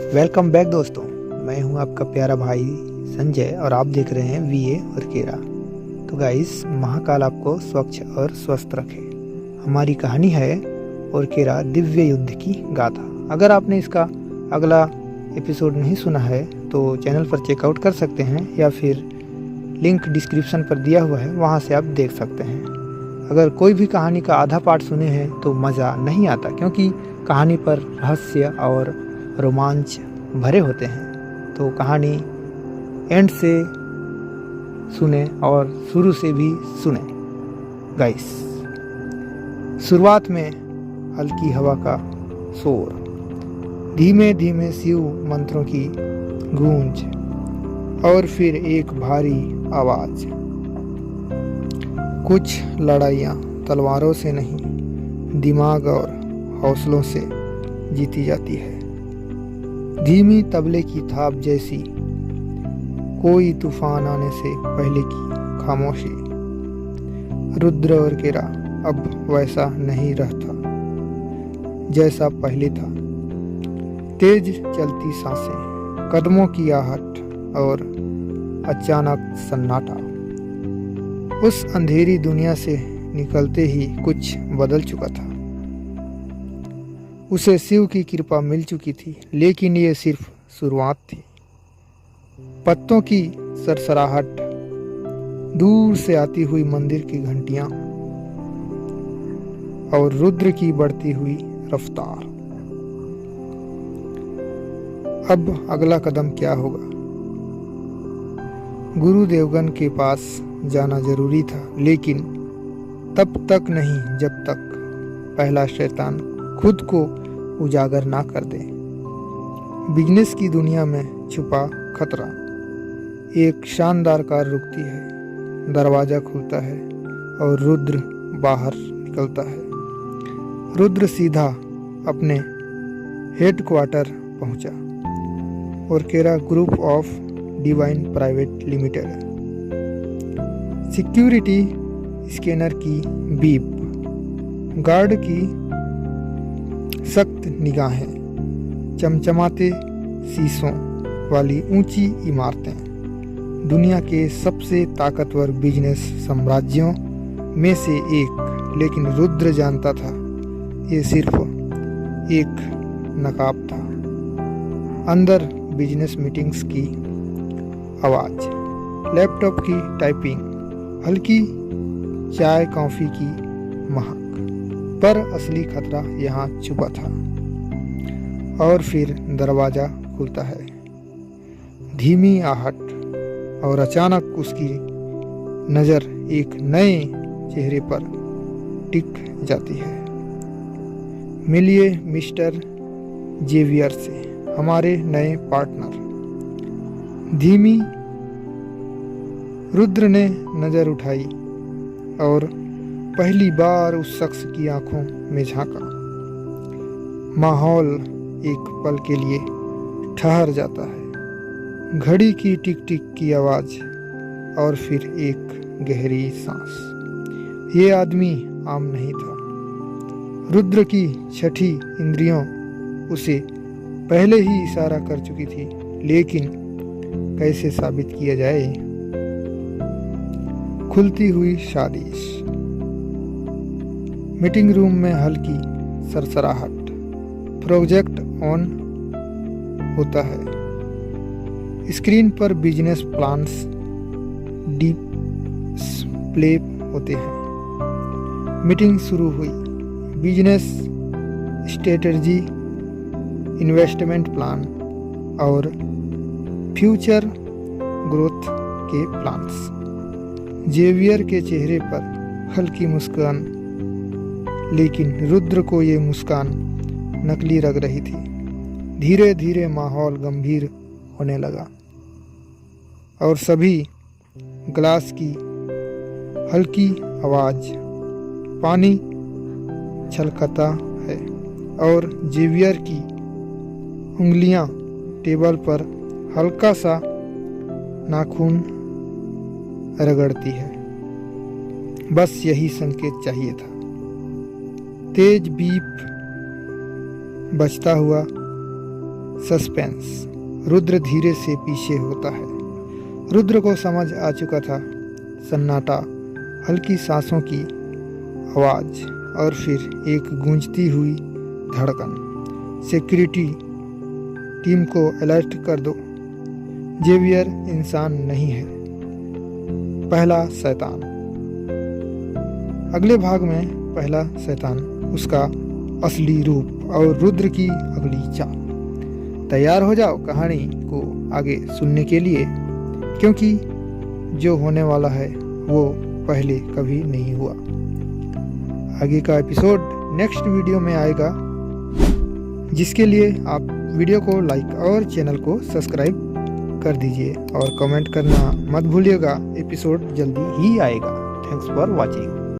Welcome back दोस्तों। मैं हूं आपका प्यारा भाई संजय और आप देख रहे हैं वीए और केरा। तो गाइस, महाकाल आपको स्वच्छ और स्वस्थ रखे। हमारी कहानी है और केरा दिव्य युद्ध की गाथा। अगर आपने इसका अगला एपिसोड नहीं सुना है तो चैनल पर चेकआउट कर सकते हैं या फिर लिंक डिस्क्रिप्शन पर दिया हुआ है, वहां से आप देख सकते हैं। अगर कोई भी कहानी का आधा पार्ट सुने हैं तो मज़ा नहीं आता, क्योंकि कहानी पर रहस्य और रोमांच भरे होते हैं। तो कहानी एंड से सुने और शुरू से भी सुने गाइस। शुरुआत में हल्की हवा का शोर, धीमे धीमे शिव मंत्रों की गूंज और फिर एक भारी आवाज। कुछ लड़ाइयाँ तलवारों से नहीं, दिमाग और हौसलों से जीती जाती है। धीमी तबले की थाप जैसी, कोई तूफान आने से पहले की खामोशी। रुद्र और केरा अब वैसा नहीं रहता जैसा पहले था। तेज चलती सांसें, कदमों की आहट और अचानक सन्नाटा। उस अंधेरी दुनिया से निकलते ही कुछ बदल चुका था। उसे शिव की कृपा मिल चुकी थी, लेकिन ये सिर्फ शुरुआत थी। पत्तों की सरसराहट, दूर से आती हुई मंदिर की घंटियां और रुद्र की बढ़ती हुई रफ्तार। अब अगला कदम क्या होगा? गुरु देवगन के पास जाना जरूरी था, लेकिन तब तक नहीं जब तक पहला शैतान खुद को उजागर ना कर दे। बिजनेस की दुनिया में छुपा खतरा। एक शानदार कार रुकती है, दरवाजा खुलता है और रुद्र बाहर निकलता है। रुद्र सीधा अपने हेडक्वार्टर पहुंचा और केरा group of divine private limited. Security scanner की बीप, गार्ड की सख्त निगाहें, चमचमाते शीशों वाली ऊंची इमारतें। दुनिया के सबसे ताकतवर बिजनेस साम्राज्यों में से एक, लेकिन रुद्र जानता था ये सिर्फ एक नकाब था। अंदर बिजनेस मीटिंग्स की आवाज, लैपटॉप की टाइपिंग, हल्की चाय कॉफी की महक। पर असली खतरा यहाँ छुपा था। और फिर दरवाजा खुलता है, धीमी आहट, और अचानक उसकी नज़र एक नए चेहरे पर टिक जाती है। मिलिए मिस्टर जेवियर से, हमारे नए पार्टनर। धीमी रुद्र ने नज़र उठाई और पहली बार उस शख्स की आंखों में झांका। माहौल एक पल के लिए ठहर जाता है। घड़ी की टिक टिक की आवाज और फिर एक गहरी सांस। ये आदमी आम नहीं था। रुद्र की छठी इंद्रियों उसे पहले ही इशारा कर चुकी थी, लेकिन कैसे साबित किया जाए? खुलती हुई साजिश। मीटिंग रूम में हल्की सरसराहट। प्रोजेक्ट ऑन होता है। स्क्रीन पर बिजनेस प्लान्स डिस्प्ले होते हैं। मीटिंग शुरू हुई। बिजनेस स्ट्रेटजी, इन्वेस्टमेंट प्लान और फ्यूचर ग्रोथ के प्लान्स। जेवियर के चेहरे पर हल्की मुस्कान, लेकिन रुद्र को ये मुस्कान नकली लग रही थी। धीरे धीरे माहौल गंभीर होने लगा और सभी ग्लास की हल्की आवाज, पानी छलकता है और जेवियर की उंगलियां टेबल पर हल्का सा नाखून रगड़ती है। बस यही संकेत चाहिए था। तेज बीप बजता हुआ सस्पेंस। रुद्र धीरे से पीछे होता है। रुद्र को समझ आ चुका था। सन्नाटा, हल्की सांसों की आवाज और फिर एक गूंजती हुई धड़कन। सिक्योरिटी टीम को अलर्ट कर दो, जेवियर इंसान नहीं है, पहला शैतान। अगले भाग में पहला शैतान, उसका असली रूप और रुद्र की अगली चाल। तैयार हो जाओ कहानी को आगे सुनने के लिए, क्योंकि जो होने वाला है वो पहले कभी नहीं हुआ। आगे का एपिसोड नेक्स्ट वीडियो में आएगा, जिसके लिए आप वीडियो को लाइक और चैनल को सब्सक्राइब कर दीजिए और कमेंट करना मत भूलिएगा। एपिसोड जल्दी ही आएगा। Thanks for watching.